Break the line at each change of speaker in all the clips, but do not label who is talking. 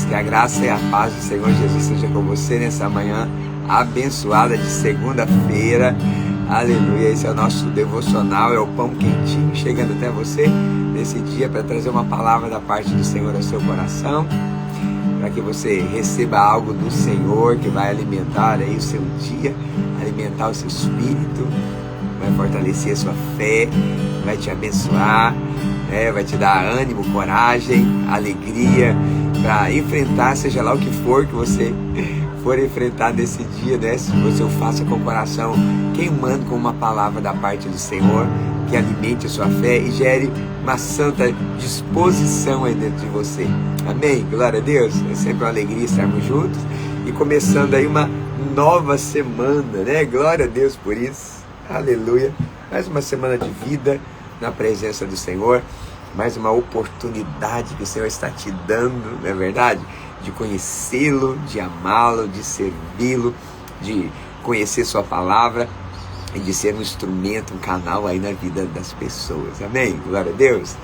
que a graça e a paz do Senhor Jesus seja com você nessa manhã abençoada de segunda-feira. Aleluia, esse é o nosso devocional, é o pão quentinho chegando até você nesse dia para trazer uma palavra da parte do Senhor ao seu coração, para que você receba algo do Senhor que vai alimentar aí o seu dia, alimentar o seu espírito, vai fortalecer a sua fé, vai te abençoar, vai te dar ânimo, coragem, alegria para enfrentar, seja lá o que for que você for enfrentar nesse dia, né? Se você o faça com o coração queimando com uma palavra da parte do Senhor, que alimente a sua fé e gere uma santa disposição aí dentro de você. Amém? Glória a Deus. É sempre uma alegria estarmos juntos e começando aí uma nova semana, né? Glória a Deus por isso. Aleluia. Mais uma semana de vida na presença do Senhor, mais uma oportunidade que o Senhor está te dando, não é verdade? De conhecê-lo, de amá-lo, de servi-lo, de conhecer sua palavra e de ser um instrumento, um canal aí na vida das pessoas. Amém? Glória a Deus.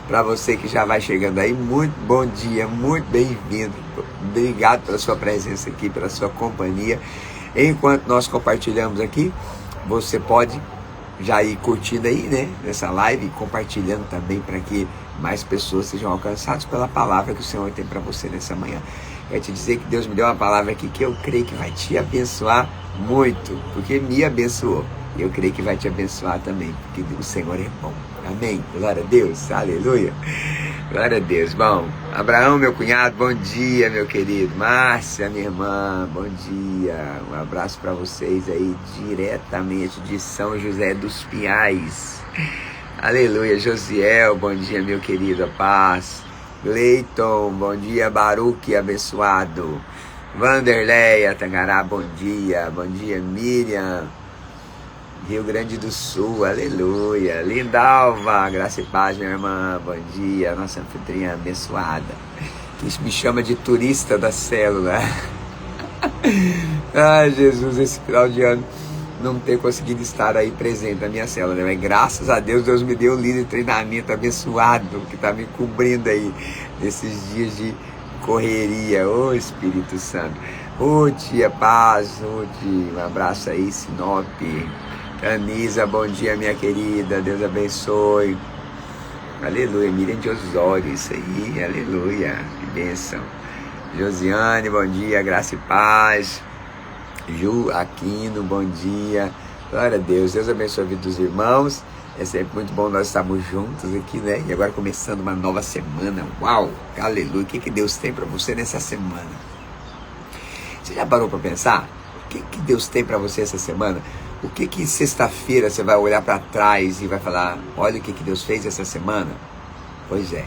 Para você que já vai chegando aí, muito bom dia, muito bem-vindo. Obrigado pela sua presença aqui, pela sua companhia. Enquanto nós compartilhamos aqui, você pode já ir curtindo aí, né, nessa live, compartilhando também para que mais pessoas sejam alcançadas pela palavra que o Senhor tem para você nessa manhã. Quero te dizer que Deus me deu uma palavra aqui que eu creio que vai te abençoar muito, porque me abençoou. E eu creio que vai te abençoar também, porque o Senhor é bom. Amém? Glória a Deus. Aleluia. Glória a Deus. Bom, Abraão, meu cunhado, bom dia, meu querido. Márcia, minha irmã, bom dia. Um abraço para vocês aí, diretamente de São José dos Pinhais. Aleluia. Josiel, bom dia, meu querido. A paz. Leiton, bom dia. Baruque, abençoado. Vanderleia, Tangará, bom dia. Bom dia, Miriam. Rio Grande do Sul, aleluia. Lindalva, graça e paz, minha irmã, bom dia. Nossa anfitriã abençoada, que me chama de turista da célula. Ai, Jesus, esse final de ano não ter conseguido estar aí presente na minha célula, né? Mas graças a Deus, Deus me deu um líder de treinamento abençoado, que está me cobrindo aí nesses dias de correria. Ô Espírito Santo. Ô tia Paz, um abraço aí, Sinop. Anisa, bom dia, minha querida, Deus abençoe. Aleluia, Miriam de Osório, isso aí, aleluia, que bênção. Josiane, bom dia, graça e paz. Ju Aquino, bom dia. Glória a Deus, Deus abençoe a vida dos irmãos. É sempre muito bom nós estarmos juntos aqui, né? E agora começando uma nova semana. Uau, aleluia, o que Deus tem para você nessa semana? Você já parou para pensar? O que Deus tem para você essa semana? O que sexta-feira você vai olhar para trás e vai falar, olha o que Deus fez essa semana? Pois é,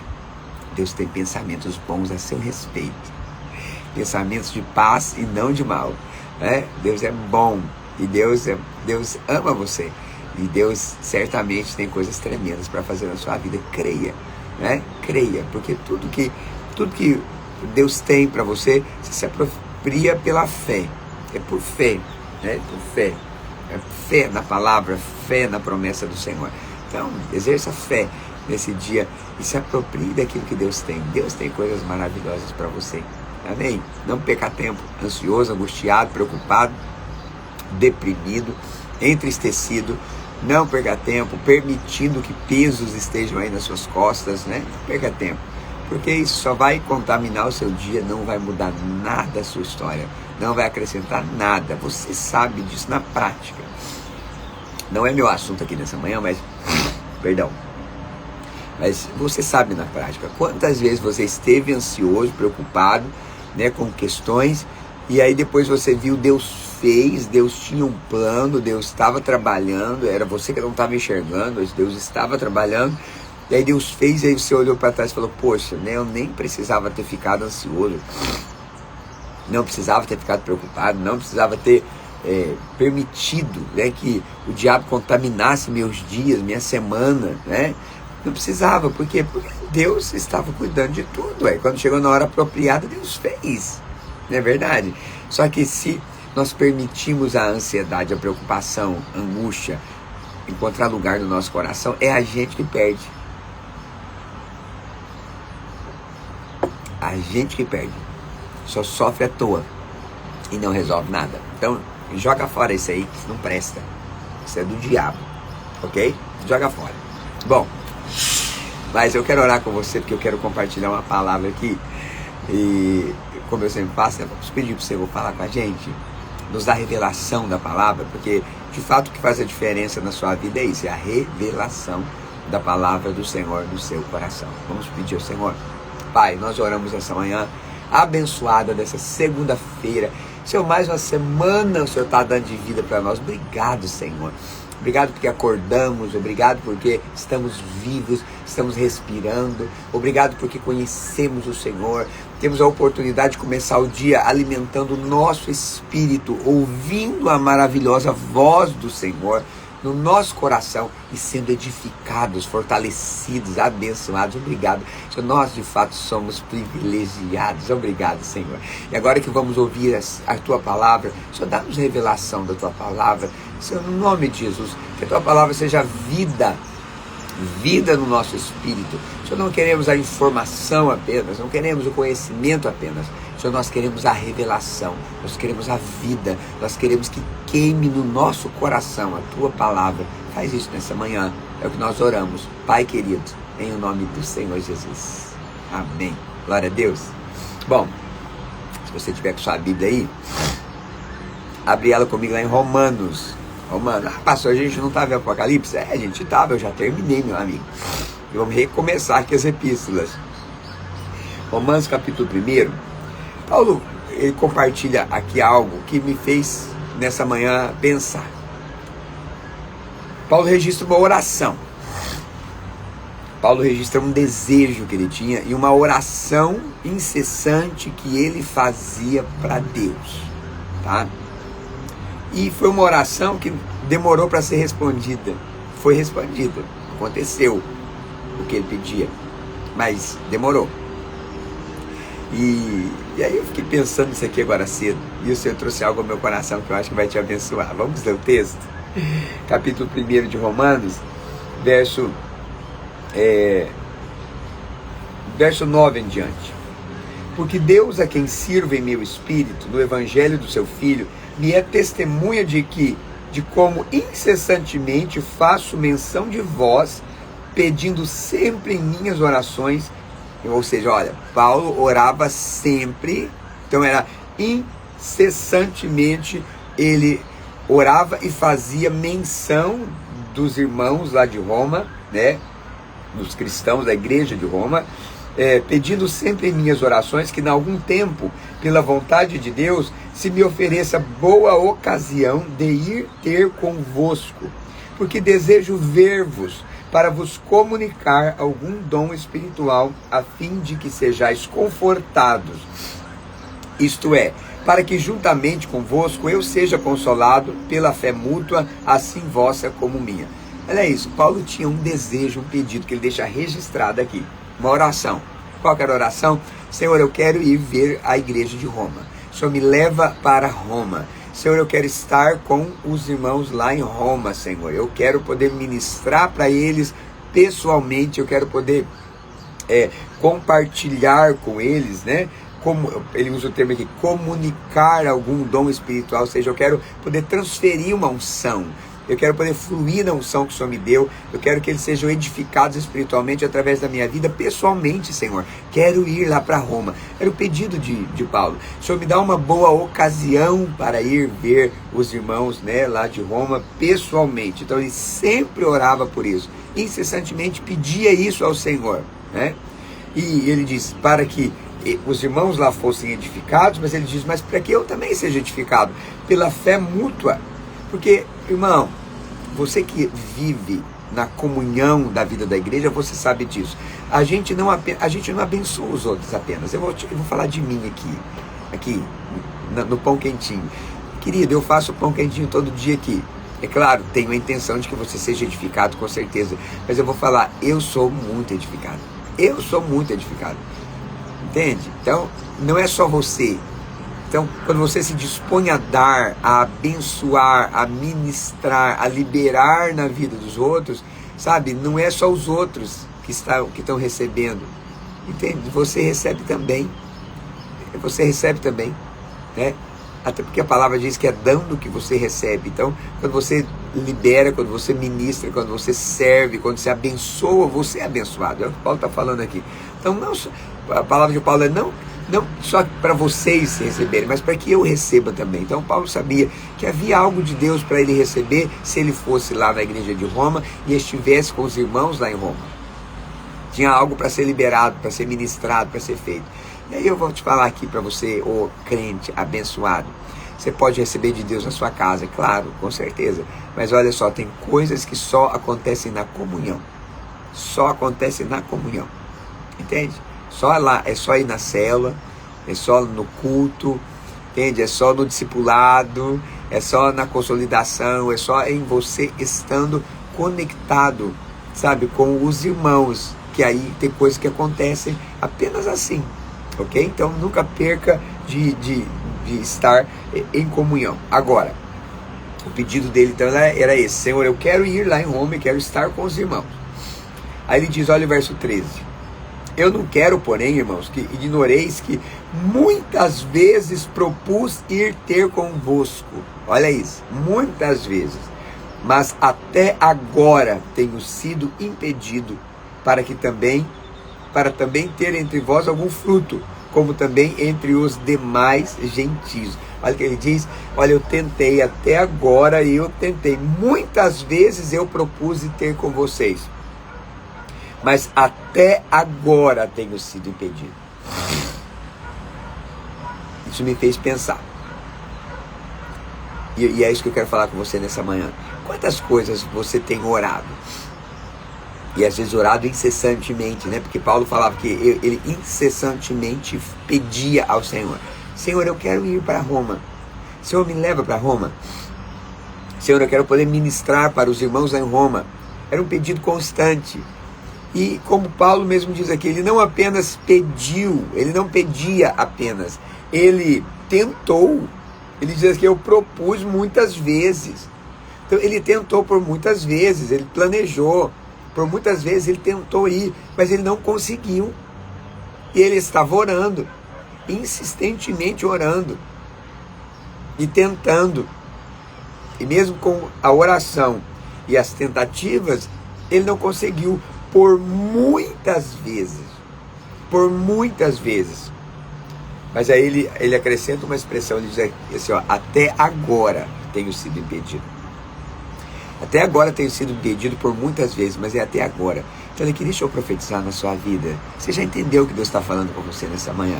Deus tem pensamentos bons a seu respeito. Pensamentos de paz e não de mal, né? Deus é bom e Deus ama você. E Deus certamente tem coisas tremendas para fazer na sua vida. Creia, né? Creia, porque tudo que Deus tem para você, você se apropria pela fé. É por fé, né? Por fé. É fé na palavra, fé na promessa do Senhor. Então, exerça fé nesse dia e se aproprie daquilo que Deus tem. Deus tem coisas maravilhosas para você. Amém? Não perca tempo ansioso, angustiado, preocupado, deprimido, entristecido. Não perca tempo permitindo que pesos estejam aí nas suas costas, né? Não perca tempo, porque isso só vai contaminar o seu dia, não vai mudar nada a sua história, não vai acrescentar nada. Você sabe disso na prática. Não é meu assunto aqui nessa manhã, mas você sabe na prática. Quantas vezes você esteve ansioso, preocupado, né, com questões, e aí depois você viu, Deus fez, Deus tinha um plano, Deus estava trabalhando, era você que não estava enxergando, mas Deus estava trabalhando. E aí Deus fez, e aí você olhou para trás e falou, poxa, né, eu nem precisava ter ficado ansioso, não precisava ter ficado preocupado, não precisava ter permitido, né, que o diabo contaminasse meus dias, minha semana, né? Não precisava, por quê? Porque Deus estava cuidando de tudo. Quando chegou na hora apropriada, Deus fez, não é verdade? Só que se nós permitimos a ansiedade, a preocupação, a angústia encontrar lugar no nosso coração, é a gente que perde. A gente que perde. só sofre à toa e não resolve nada. Então, joga fora isso aí, que não presta. Isso é do diabo, ok? Joga fora. Bom, mas eu quero orar com você, porque eu quero compartilhar uma palavra aqui. E como eu sempre faço, vamos pedir para o Senhor falar com a gente, nos dar a revelação da palavra, porque de fato o que faz a diferença na sua vida é isso, é a revelação da palavra do Senhor no seu coração. Vamos pedir ao Senhor. Pai, nós oramos essa manhã abençoada dessa segunda-feira. Senhor, mais uma semana o Senhor está dando de vida para nós. Obrigado, Senhor. Obrigado porque acordamos, obrigado porque estamos vivos, estamos respirando, obrigado porque conhecemos o Senhor, temos a oportunidade de começar o dia alimentando o nosso espírito, ouvindo a maravilhosa voz do Senhor no nosso coração e sendo edificados, fortalecidos, abençoados. Obrigado, Senhor, nós de fato somos privilegiados. Obrigado, Senhor. E agora que vamos ouvir a Tua palavra, Senhor, dá-nos revelação da Tua palavra, Senhor, no nome de Jesus, que a Tua palavra seja vida no nosso espírito. Senhor, não queremos a informação apenas, não queremos o conhecimento apenas, Senhor, nós queremos a revelação, nós queremos a vida, nós queremos que queime no nosso coração a Tua palavra. Faz isso nessa manhã, é o que nós oramos, Pai querido, em nome do Senhor Jesus. Amém. Glória a Deus. Bom, se você tiver com sua Bíblia aí, abre ela comigo lá em Romanos. Pastor, a gente não estava em Apocalipse? A gente estava, eu já terminei, meu amigo. E vamos recomeçar aqui as epístolas. Romanos capítulo 1. Paulo, ele compartilha aqui algo que me fez, nessa manhã, pensar. Paulo registra uma oração. Paulo registra um desejo que ele tinha e uma oração incessante que ele fazia para Deus. Tá? E foi uma oração que demorou para ser respondida. Foi respondida. Aconteceu o que ele pedia. Mas demorou. E aí eu fiquei pensando nisso aqui agora cedo. E o Senhor trouxe algo ao meu coração que eu acho que vai te abençoar. Vamos ler o texto? Capítulo 1 de Romanos, verso 9 em diante. Porque Deus, a quem sirvo em meu espírito, no evangelho do seu Filho, me é testemunha de como incessantemente faço menção de vós, pedindo sempre em minhas orações. Ou seja, olha, Paulo orava sempre, então era incessantemente, ele orava e fazia menção dos irmãos lá de Roma, né, dos cristãos da igreja de Roma, pedindo sempre em minhas orações que, em algum tempo, pela vontade de Deus, se me ofereça boa ocasião de ir ter convosco, porque desejo ver-vos, para vos comunicar algum dom espiritual, a fim de que sejais confortados. Isto é, para que juntamente convosco eu seja consolado pela fé mútua, assim vossa como minha. Olha isso, Paulo tinha um desejo, um pedido que ele deixa registrado aqui. Uma oração. Qual que era a oração? Senhor, eu quero ir ver a igreja de Roma. O Senhor me leva para Roma. Senhor, eu quero estar com os irmãos lá em Roma, Senhor. Eu quero poder ministrar para eles pessoalmente. Eu quero poder compartilhar com eles, né? Como ele usa o termo aqui, comunicar algum dom espiritual. Ou seja, eu quero poder transferir uma unção. Eu quero poder fluir na unção que o Senhor me deu. Eu quero que eles sejam edificados espiritualmente através da minha vida, pessoalmente, Senhor. Quero ir lá para Roma. Era o pedido de Paulo. O Senhor me dá uma boa ocasião para ir ver os irmãos, né, lá de Roma, pessoalmente. Então ele sempre orava por isso. Incessantemente pedia isso ao Senhor, né? E ele diz, para que os irmãos lá fossem edificados, mas ele diz, mas para que eu também seja edificado? Pela fé mútua. Porque, irmão, você que vive na comunhão da vida da igreja, você sabe disso. A gente não abençoa os outros apenas. Eu vou falar de mim aqui no pão quentinho. Querido, eu faço pão quentinho todo dia aqui. É claro, tenho a intenção de que você seja edificado, com certeza. Mas eu vou falar, eu sou muito edificado. Eu sou muito edificado. Entende? Então, não é só você. Então, quando você se dispõe a dar, a abençoar, a ministrar, a liberar na vida dos outros, sabe? Não é só os outros que estão recebendo. Entende? Você recebe também. você recebe também, né? Até porque a palavra diz que é dando que você recebe. Então, quando você libera, quando você ministra, quando você serve, quando você abençoa, você é abençoado. É o que Paulo está falando aqui. Então, não, a palavra de Paulo é não só para vocês receberem, mas para que eu receba também. Então, Paulo sabia que havia algo de Deus para ele receber se ele fosse lá na igreja de Roma e estivesse com os irmãos lá em Roma. Tinha algo para ser liberado, para ser ministrado, para ser feito. E aí eu vou te falar aqui para você, ô crente abençoado. Você pode receber de Deus na sua casa, claro, com certeza. Mas olha só, tem coisas que só acontecem na comunhão. Só acontecem na comunhão. Entende? Só lá, é só ir na célula, é só no culto, entende? É só no discipulado, é só na consolidação, é só em você estando conectado, sabe, com os irmãos. Que aí tem coisas que acontecem apenas assim. Ok? Então nunca perca de estar em comunhão. Agora, o pedido dele então era esse: Senhor, eu quero ir lá em Roma e quero estar com os irmãos. Aí ele diz, olha o verso 13: eu não quero, porém, irmãos, que ignoreis que muitas vezes propus ir ter convosco. Olha isso, muitas vezes. Mas até agora tenho sido impedido para também ter entre vós algum fruto, como também entre os demais gentios. Olha o que ele diz, olha, eu tentei até agora, muitas vezes eu propus ter com vocês, mas até agora tenho sido impedido. Isso me fez pensar, e é isso que eu quero falar com você nessa manhã. Quantas coisas você tem orado? E às vezes orado incessantemente, né? Porque Paulo falava que ele incessantemente pedia ao Senhor: Senhor, eu quero ir para Roma. Senhor, me leva para Roma. Senhor, eu quero poder ministrar para os irmãos lá em Roma. Era um pedido constante. E como Paulo mesmo diz aqui, ele não apenas pediu, ele não pedia apenas, ele tentou. Ele diz que eu propus muitas vezes. Então ele tentou por muitas vezes, ele planejou. Por muitas vezes ele tentou ir, mas ele não conseguiu. E ele estava orando, insistentemente orando e tentando. E mesmo com a oração e as tentativas, ele não conseguiu por muitas vezes. Por muitas vezes. Mas aí ele acrescenta uma expressão, ele diz assim, ó, até agora tenho sido impedido. Até agora tenho sido impedido por muitas vezes, mas é até agora. Então olha aqui, deixa eu profetizar na sua vida. Você já entendeu o que Deus está falando com você nessa manhã?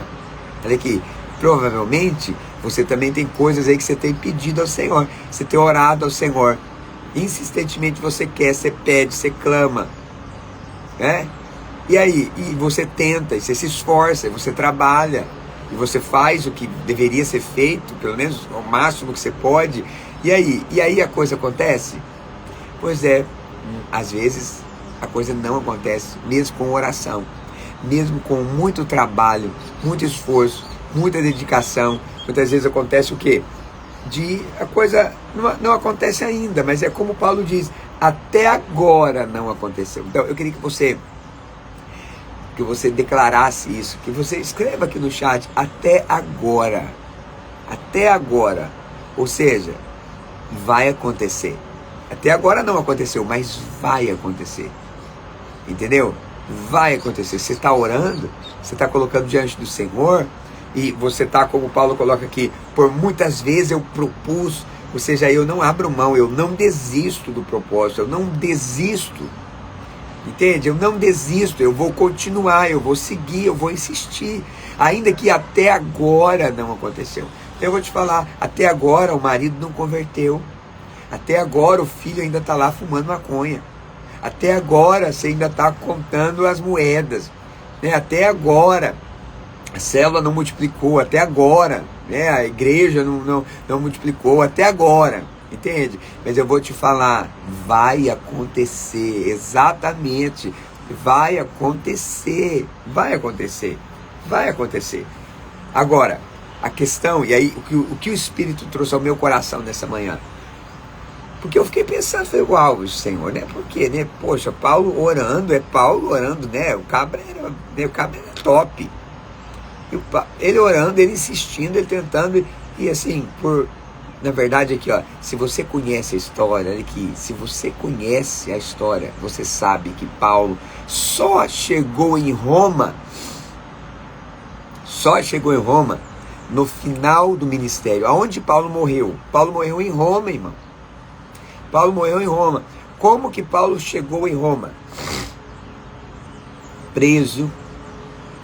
Olha aqui, provavelmente você também tem coisas aí que você tem pedido ao Senhor. Você tem orado ao Senhor. Insistentemente você quer, você pede, você clama. Né? E aí, e você tenta, e você se esforça, e você trabalha, e você faz o que deveria ser feito, pelo menos ao máximo que você pode. E aí a coisa acontece? Pois é, às vezes a coisa não acontece, mesmo com oração, mesmo com muito trabalho, muito esforço, muita dedicação. Muitas vezes acontece o quê? A coisa não acontece ainda, mas é como Paulo diz, até agora não aconteceu. Então eu queria que você declarasse isso, que você escreva aqui no chat, até agora, ou seja, vai acontecer. Até agora não aconteceu, mas vai acontecer. Entendeu? Vai acontecer. Você está orando, você está colocando diante do Senhor, e você está, como Paulo coloca aqui, por muitas vezes eu propus, ou seja, eu não abro mão, eu não desisto do propósito, eu não desisto. Entende? Eu não desisto, eu vou continuar, eu vou seguir, eu vou insistir, ainda que até agora não aconteceu. Então eu vou te falar, até agora o marido não converteu. Até agora o filho ainda está lá fumando maconha. Até agora você ainda está contando as moedas. Né? Até agora a célula não multiplicou. Até agora, né? A igreja não multiplicou. Até agora. Entende? Mas eu vou te falar, vai acontecer. Exatamente. Vai acontecer. Vai acontecer. Vai acontecer. Agora, a questão, e aí o que o Espírito trouxe ao meu coração nessa manhã? Porque eu fiquei pensando, falei, uau, Senhor, né? Por quê, né? Poxa, Paulo orando, né? O cabra era top. Ele orando, ele insistindo, ele tentando, e assim, na verdade aqui, ó, se você conhece a história, olha aqui, se você conhece a história, você sabe que Paulo só chegou em Roma no final do ministério. Aonde Paulo morreu? Paulo morreu em Roma, irmão. Paulo morreu em Roma. Como que Paulo chegou em Roma? Preso.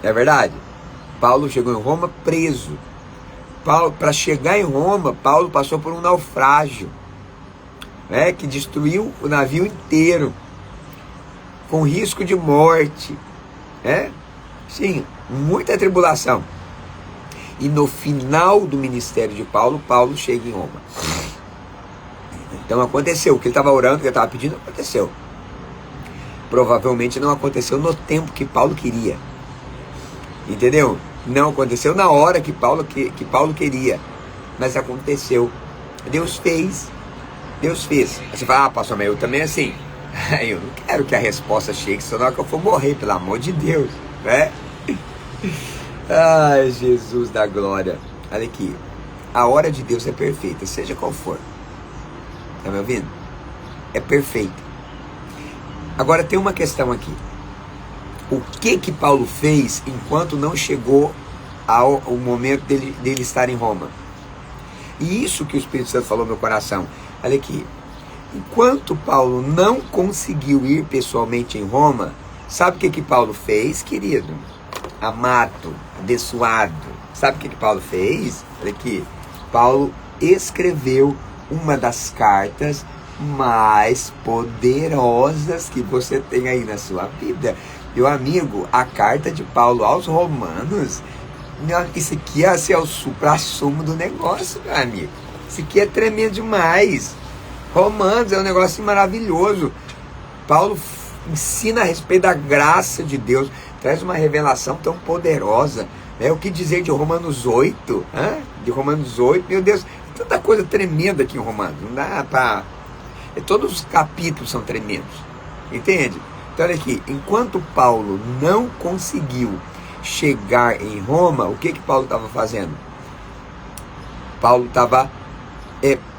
É verdade? Paulo chegou em Roma preso. Para chegar em Roma, Paulo passou por um naufrágio, que destruiu o navio inteiro, com risco de morte. Sim, muita tribulação. E no final do ministério de Paulo, Paulo chega em Roma. Então aconteceu, o que ele estava orando, o que ele estava pedindo, aconteceu. Provavelmente não aconteceu no tempo que Paulo queria. Entendeu? Não aconteceu na hora que Paulo queria. Mas aconteceu. Deus fez. Aí você fala, pastor, mas eu também assim. Eu não quero que a resposta chegue, só na hora que eu for morrer, pelo amor de Deus. Ai, Jesus da glória. Olha aqui. A hora de Deus é perfeita, seja qual for. Tá me ouvindo? É perfeita. Agora tem uma questão aqui. O que Paulo fez enquanto não chegou o momento dele estar em Roma? E isso que o Espírito Santo falou no meu coração. Olha aqui. Enquanto Paulo não conseguiu ir pessoalmente em Roma, sabe o que Paulo fez, querido? Amado, abençoado. Sabe o que Paulo fez? Olha aqui. Paulo escreveu uma das cartas mais poderosas que você tem aí na sua vida. Meu amigo, a carta de Paulo aos Romanos, isso aqui é assim, o supra-sumo do negócio, meu amigo. Isso aqui é tremendo demais. Romanos é um negócio maravilhoso. Paulo ensina a respeito da graça de Deus, traz uma revelação tão poderosa. O que dizer de Romanos 8? De Romanos 8, meu Deus, tanta coisa tremenda aqui em Romanos. Não dá para... Todos os capítulos são tremendos. Entende? Então olha aqui, enquanto Paulo não conseguiu chegar em Roma, o que Paulo estava fazendo? Paulo estava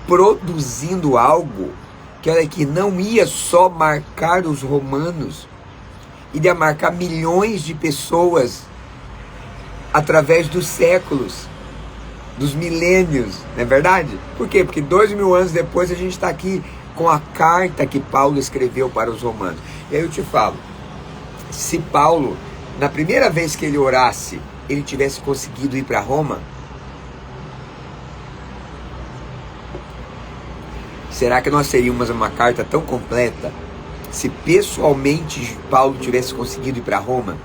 produzindo algo que, olha aqui, não ia só marcar os romanos, iria marcar milhões de pessoas através dos séculos, dos milênios, não é verdade? Por quê? Porque 2000 anos depois a gente está aqui com a carta que Paulo escreveu para os romanos. E aí eu te falo, se Paulo, na primeira vez que ele orasse, ele tivesse conseguido ir para Roma, será que nós teríamos uma carta tão completa se pessoalmente Paulo tivesse conseguido ir para Roma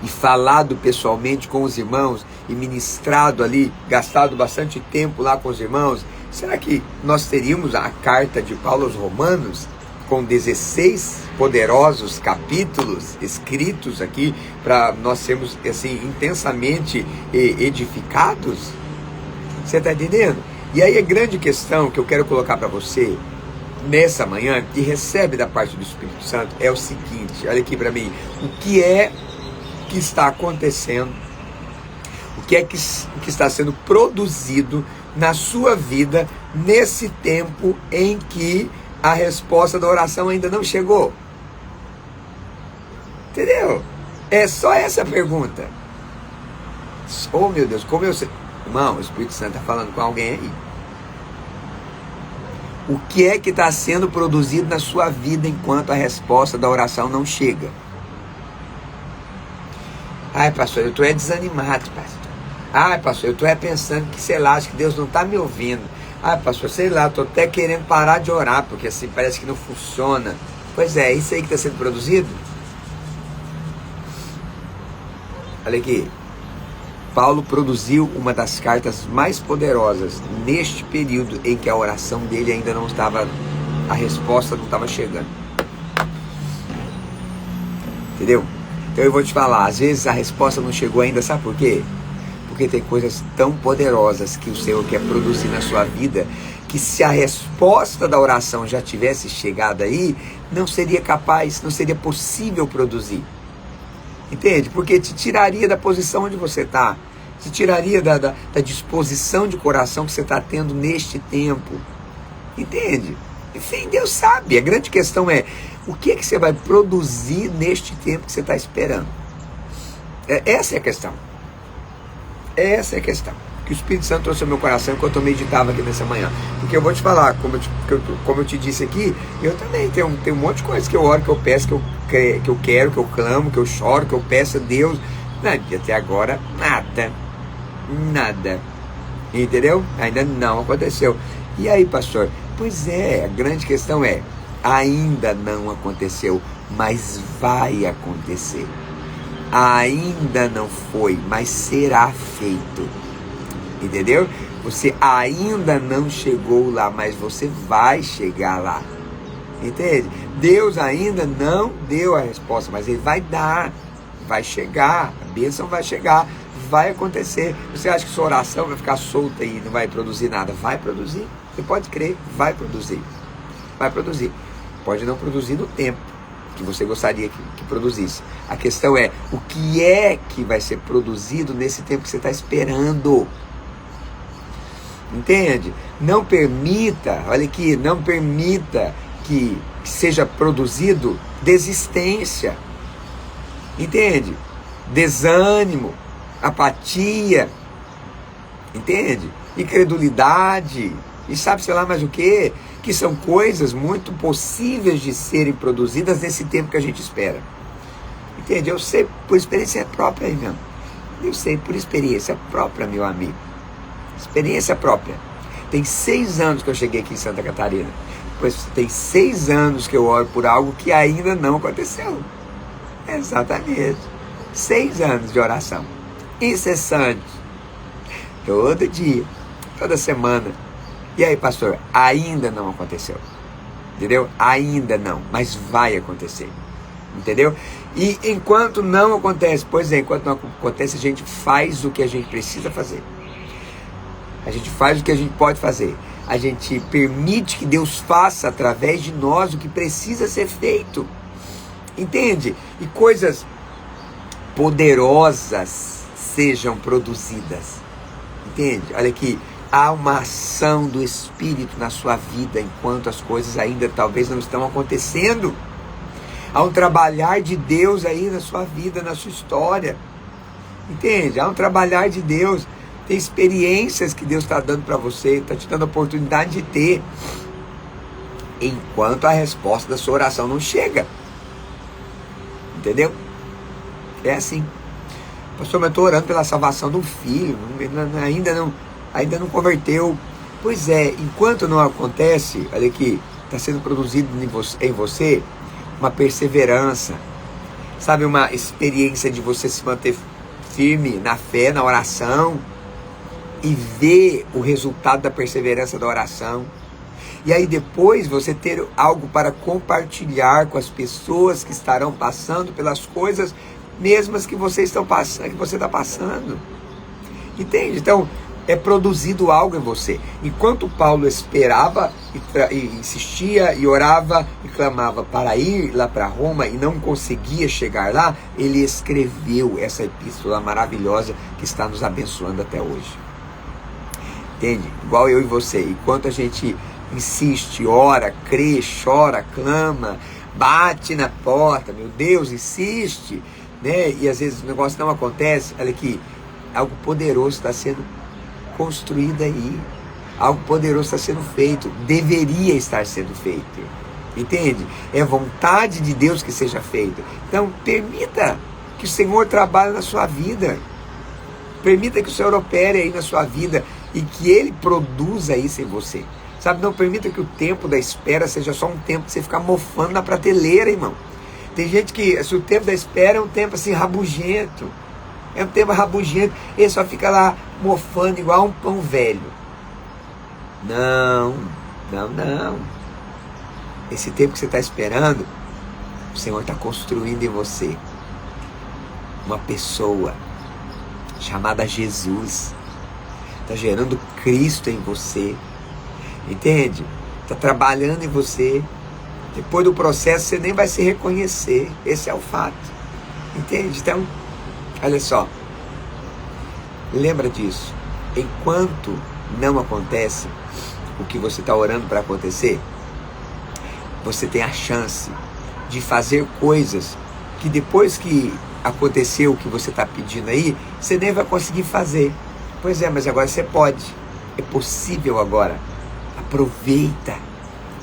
e falado pessoalmente com os irmãos e ministrado ali, gastado bastante tempo lá com os irmãos? Será que nós teríamos a carta de Paulo aos Romanos com 16 poderosos capítulos escritos aqui para nós sermos assim intensamente edificados? Você está entendendo? E aí a grande questão que eu quero colocar para você nessa manhã, que recebe da parte do Espírito Santo, é o seguinte, olha aqui para mim, o que é que está acontecendo, o que é que está sendo produzido na sua vida nesse tempo em que a resposta da oração ainda não chegou? Entendeu? É só essa pergunta. Oh meu Deus, como eu sei. Irmão, o Espírito Santo está falando com alguém aí. O que é que está sendo produzido na sua vida enquanto a resposta da oração não chega? Ai, pastor, eu estou desanimado, pastor. Ai, pastor, eu estou pensando que, sei lá, acho que Deus não está me ouvindo. Ai, pastor, sei lá, estou até querendo parar de orar, porque assim parece que não funciona. Pois é isso aí que está sendo produzido. Olha aqui. Paulo produziu uma das cartas mais poderosas neste período em que a oração dele ainda não estava, a resposta não estava chegando. Entendeu? Então eu vou te falar, às vezes a resposta não chegou ainda, sabe por quê? Porque tem coisas tão poderosas que o Senhor quer produzir na sua vida, que se a resposta da oração já tivesse chegado aí, não seria capaz, não seria possível produzir. Entende? Porque te tiraria da posição onde você está. Te tiraria da disposição de coração que você está tendo neste tempo. Entende? Enfim, Deus sabe. A grande questão é, o que você vai produzir neste tempo que você está esperando? Essa é a questão. Essa é a questão. Que o Espírito Santo trouxe ao meu coração enquanto eu meditava aqui nessa manhã. Porque eu vou te falar, como eu te disse aqui, eu também tenho um monte de coisas que eu oro, que eu peço, que eu quero, que eu clamo, que eu choro, que eu peço a Deus. Não, e até agora, nada. Entendeu? Ainda não aconteceu. E aí, pastor? Pois é, a grande questão é, ainda não aconteceu, mas vai acontecer. Ainda não foi, mas será feito. Entendeu? Você ainda não chegou lá, mas você vai chegar lá. Entende? Deus ainda não deu a resposta, mas Ele vai dar. Vai chegar, a bênção vai chegar, vai acontecer. Você acha que sua oração vai ficar solta e não vai produzir nada? Vai produzir. Você pode crer, vai produzir. Vai produzir. Pode não produzir no tempo que você gostaria que produzisse. A questão é, o que é que vai ser produzido nesse tempo que você está esperando? Entende? Não permita, olha aqui, não permita que seja produzido desistência. Entende? Desânimo, apatia. Entende? Incredulidade. E sabe-se lá mais o quê? Que são coisas muito possíveis de serem produzidas nesse tempo que a gente espera. Entende? Eu sei por experiência própria aí mesmo. Eu sei por experiência própria, meu amigo. Experiência própria. Tem 6 anos que eu cheguei aqui em Santa Catarina. Pois tem 6 anos que eu oro por algo que ainda não aconteceu. Exatamente. 6 anos de oração. Incessante. Todo dia. Toda semana. E aí, pastor? Ainda não aconteceu. Entendeu? Ainda não. Mas vai acontecer. Entendeu? E enquanto não acontece, pois é, enquanto não acontece, a gente faz o que a gente precisa fazer. A gente faz o que a gente pode fazer. A gente permite que Deus faça através de nós o que precisa ser feito. Entende? E coisas poderosas sejam produzidas. Entende? Olha aqui. Há uma ação do Espírito na sua vida enquanto as coisas ainda talvez não estão acontecendo. Há um trabalhar de Deus aí na sua vida, na sua história. Entende? Há um trabalhar de Deus. Tem experiências que Deus está dando para você, está te dando a oportunidade de ter, enquanto a resposta da sua oração não chega. Entendeu? É assim. Pastor, mas eu estou orando pela salvação do filho, ainda não converteu. Pois é, enquanto não acontece, olha aqui, está sendo produzido em você uma perseverança, sabe, uma experiência de você se manter firme na fé, na oração, e ver o resultado da perseverança da oração. E aí depois você ter algo para compartilhar com as pessoas que estarão passando pelas coisas mesmas que você está passando. Entende? Então, é produzido algo em você. Enquanto Paulo esperava e insistia e orava e clamava para ir lá para Roma e não conseguia chegar lá, ele escreveu essa epístola maravilhosa que está nos abençoando até hoje. Entende? Igual eu e você. Enquanto a gente insiste, ora, crê, chora, clama, bate na porta, meu Deus, insiste, né? E às vezes o negócio não acontece. Olha aqui, algo poderoso está sendo construído aí. Algo poderoso está sendo feito. Deveria estar sendo feito. Entende? É vontade de Deus que seja feito. Então, permita que o Senhor trabalhe na sua vida. Permita que o Senhor opere aí na sua vida e que Ele produza isso em você. Sabe, não permita que o tempo da espera seja só um tempo de você ficar mofando na prateleira, irmão. Tem gente que, se o tempo da espera é um tempo assim rabugento, é um tempo rabugento, ele só fica lá mofando igual um pão velho. Não. Esse tempo que você está esperando, o Senhor está construindo em você uma pessoa chamada Jesus. Está gerando Cristo em você. Entende? Está trabalhando em você. Depois do processo você nem vai se reconhecer. Esse é o fato. Entende? Então, olha só, lembra disso. Enquanto não acontece o que você está orando para acontecer, você tem a chance de fazer coisas que depois que aconteceu o que você está pedindo aí, você nem vai conseguir fazer. Pois é, mas agora você pode. É possível agora. Aproveita.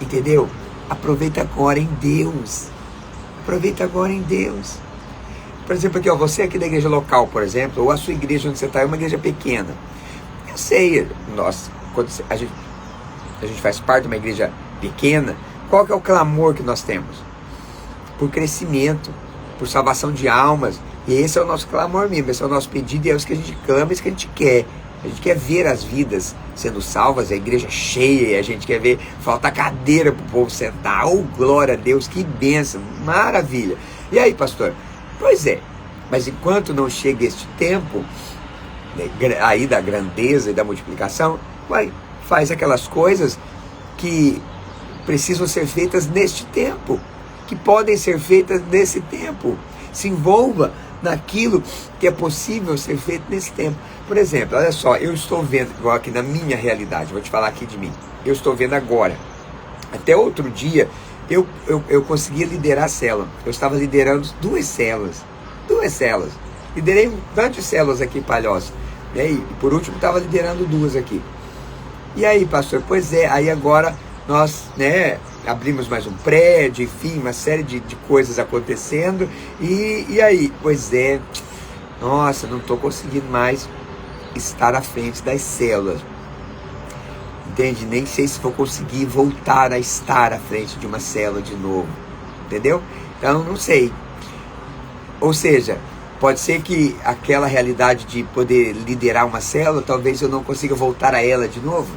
Entendeu? Aproveita agora em Deus. Aproveita agora em Deus. Por exemplo, aqui, ó, você aqui da igreja local, por exemplo, ou a sua igreja onde você está é uma igreja pequena. Eu sei, nós, quando a gente faz parte de uma igreja pequena, qual que é o clamor que nós temos? Por crescimento, por salvação de almas. E esse é o nosso clamor mesmo, esse é o nosso pedido, e é isso que a gente clama, é isso que a gente quer. A gente quer ver as vidas sendo salvas, a igreja cheia, a gente quer ver faltar cadeira para o povo sentar. Oh, glória a Deus, que bênção, maravilha. E aí, pastor? Pois é, mas enquanto não chega este tempo, né, aí da grandeza e da multiplicação, faz aquelas coisas que precisam ser feitas neste tempo, que podem ser feitas nesse tempo. Se envolva naquilo que é possível ser feito nesse tempo. Por exemplo, olha só, eu estou vendo, igual aqui na minha realidade, vou te falar aqui de mim, eu estou vendo agora. Até outro dia, eu conseguia liderar a célula. Eu estava liderando duas células. Liderei um tanto de células aqui em Palhoça. E por último, estava liderando duas aqui. E aí, pastor, pois é, aí agora nós, né, abrimos mais um prédio, enfim, uma série de coisas acontecendo. E aí, pois é, nossa, não estou conseguindo mais estar à frente das células. Entende? Nem sei se vou conseguir voltar a estar à frente de uma célula de novo. Entendeu? Então, não sei. Ou seja, pode ser que aquela realidade de poder liderar uma célula, talvez eu não consiga voltar a ela de novo.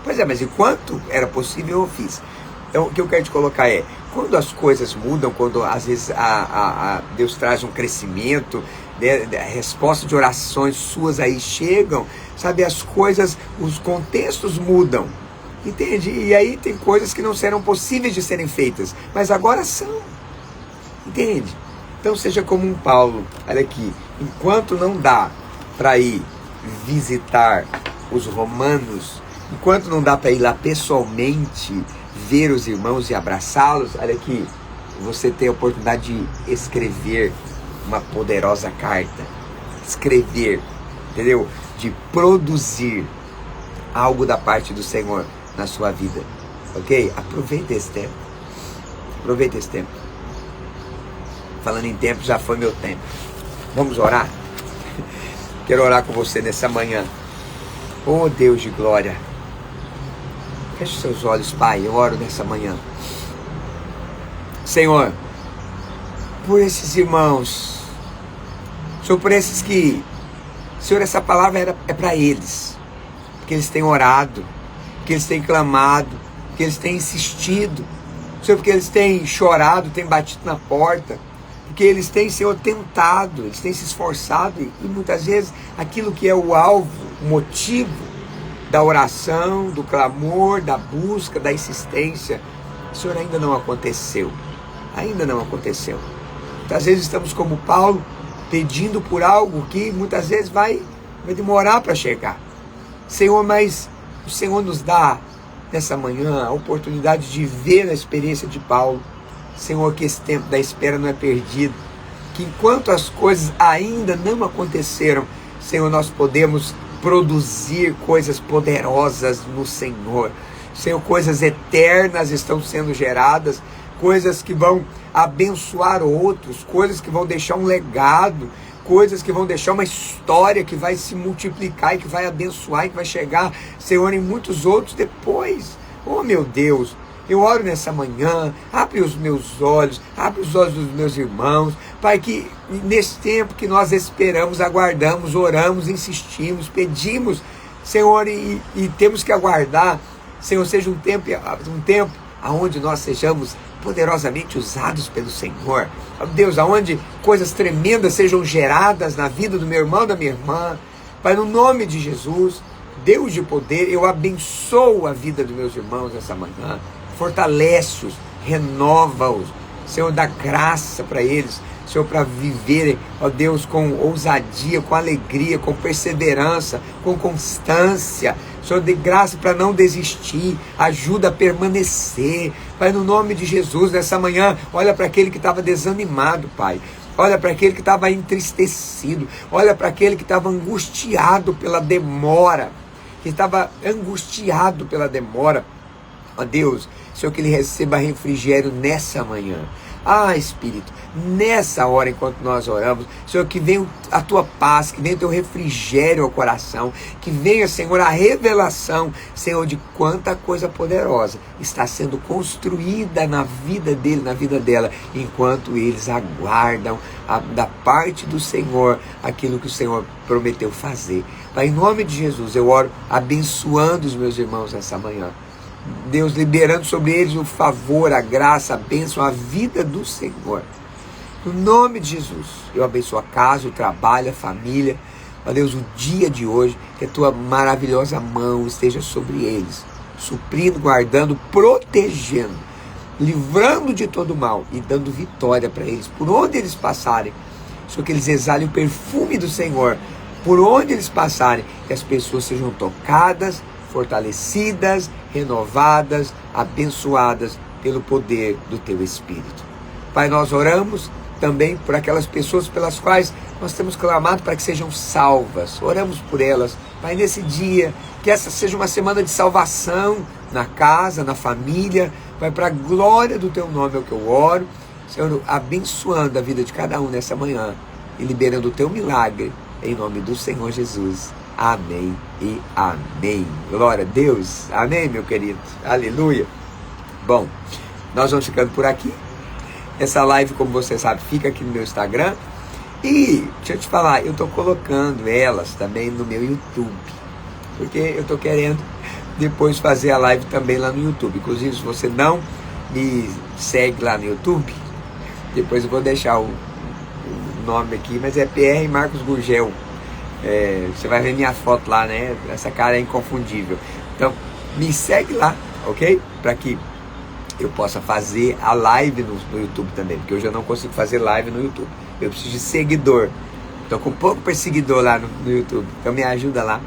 Pois é, mas enquanto era possível, eu fiz. Então, o que eu quero te colocar é, quando as coisas mudam, quando às vezes Deus traz um crescimento, a resposta de orações suas aí chegam, sabe, as coisas, os contextos mudam, entende? E aí tem coisas que não serão possíveis de serem feitas, mas agora são, entende? Então seja como um Paulo, olha aqui, enquanto não dá para ir visitar os romanos, enquanto não dá para ir lá pessoalmente, ver os irmãos e abraçá-los, olha aqui, você tem a oportunidade de escrever uma poderosa carta, escrever, entendeu? De produzir algo da parte do Senhor na sua vida, ok? Aproveita esse tempo, falando em tempo, já foi meu tempo, vamos orar? Quero orar com você nessa manhã. Oh Deus de glória, feche seus olhos, Pai, eu oro nessa manhã, Senhor, por esses irmãos, Senhor, por esses que, Senhor, essa palavra é para eles, porque eles têm orado, porque eles têm clamado, porque eles têm insistido, Senhor, porque eles têm chorado, têm batido na porta, porque eles têm, Senhor, tentado, eles têm se esforçado, e muitas vezes aquilo que é o alvo, o motivo da oração, do clamor, da busca, da insistência, Senhor, ainda não aconteceu. Muitas vezes estamos como Paulo, pedindo por algo que muitas vezes vai demorar para chegar. Senhor, mas o Senhor nos dá nessa manhã a oportunidade de ver a experiência de Paulo. Senhor, que esse tempo da espera não é perdido, que enquanto as coisas ainda não aconteceram, Senhor, nós podemos produzir coisas poderosas no Senhor. Senhor, coisas eternas estão sendo geradas, coisas que vão abençoar outros, coisas que vão deixar um legado, coisas que vão deixar uma história que vai se multiplicar e que vai abençoar e que vai chegar, Senhor, em muitos outros depois. Oh meu Deus, eu oro nessa manhã, abre os meus olhos, abre os olhos dos meus irmãos, Pai, que nesse tempo que nós esperamos, aguardamos, oramos, insistimos, pedimos, Senhor, e temos que aguardar, Senhor, seja um tempo onde nós sejamos poderosamente usados pelo Senhor. Deus, aonde coisas tremendas sejam geradas na vida do meu irmão, da minha irmã. Pai, no nome de Jesus, Deus de poder, eu abençoo a vida dos meus irmãos nessa manhã. Fortalece-os, renova-os. Senhor, dá graça para eles, Senhor, para viverem, ó Deus, com ousadia, com alegria, com perseverança, com constância. Senhor, dê graça para não desistir, ajuda a permanecer. Pai, no nome de Jesus, nessa manhã, olha para aquele que estava desanimado, Pai. Olha para aquele que estava entristecido. Olha para aquele que estava angustiado pela demora. Que estava angustiado pela demora. Ó Deus, Senhor, que ele receba refrigério nessa manhã. Ah, Espírito, nessa hora enquanto nós oramos, Senhor, que venha a tua paz, que venha o teu refrigério ao coração, que venha, Senhor, a revelação, Senhor, de quanta coisa poderosa está sendo construída na vida dele, na vida dela, enquanto eles aguardam da parte do Senhor aquilo que o Senhor prometeu fazer. Pai, em nome de Jesus, eu oro abençoando os meus irmãos nessa manhã. Deus, liberando sobre eles o favor, a graça, a bênção, a vida do Senhor. No nome de Jesus, eu abençoo a casa, o trabalho, a família. Ó Deus, o dia de hoje, que a tua maravilhosa mão esteja sobre eles, suprindo, guardando, protegendo, livrando de todo mal e dando vitória para eles, por onde eles passarem. Só que eles exalem o perfume do Senhor, por onde eles passarem, que as pessoas sejam tocadas, fortalecidas, renovadas, abençoadas pelo poder do teu Espírito. Pai, nós oramos também por aquelas pessoas pelas quais nós temos clamado para que sejam salvas. Oramos por elas, Pai, nesse dia, que essa seja uma semana de salvação na casa, na família. Pai, para a glória do teu nome é o que eu oro, Senhor, abençoando a vida de cada um nessa manhã e liberando o teu milagre, em nome do Senhor Jesus. Amém e amém. Glória a Deus. Amém, meu querido. Aleluia. Bom, nós vamos ficando por aqui. Essa live, como você sabe, fica aqui no meu Instagram. E, deixa eu te falar, eu estou colocando elas também no meu YouTube. Porque eu estou querendo depois fazer a live também lá no YouTube. Inclusive, se você não me segue lá no YouTube, depois eu vou deixar o nome aqui, mas é PR Marcos Gurgel. Você vai ver minha foto lá, né? Essa cara é inconfundível. Então, me segue lá, ok? Para que eu possa fazer a live no YouTube também. Porque hoje eu não consigo fazer live no YouTube. Eu preciso de seguidor. Estou com pouco perseguidor lá no YouTube. Então me ajuda lá,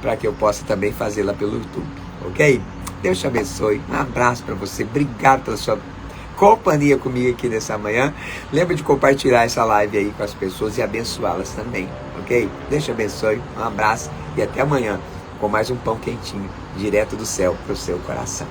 para que eu possa também fazer lá pelo YouTube, ok? Deus te abençoe. Um abraço para você. Obrigado pela sua companhia comigo aqui nessa manhã. Lembra de compartilhar essa live aí com as pessoas e abençoá-las também, ok? Deus te abençoe, um abraço e até amanhã com mais um pão quentinho direto do céu para o seu coração.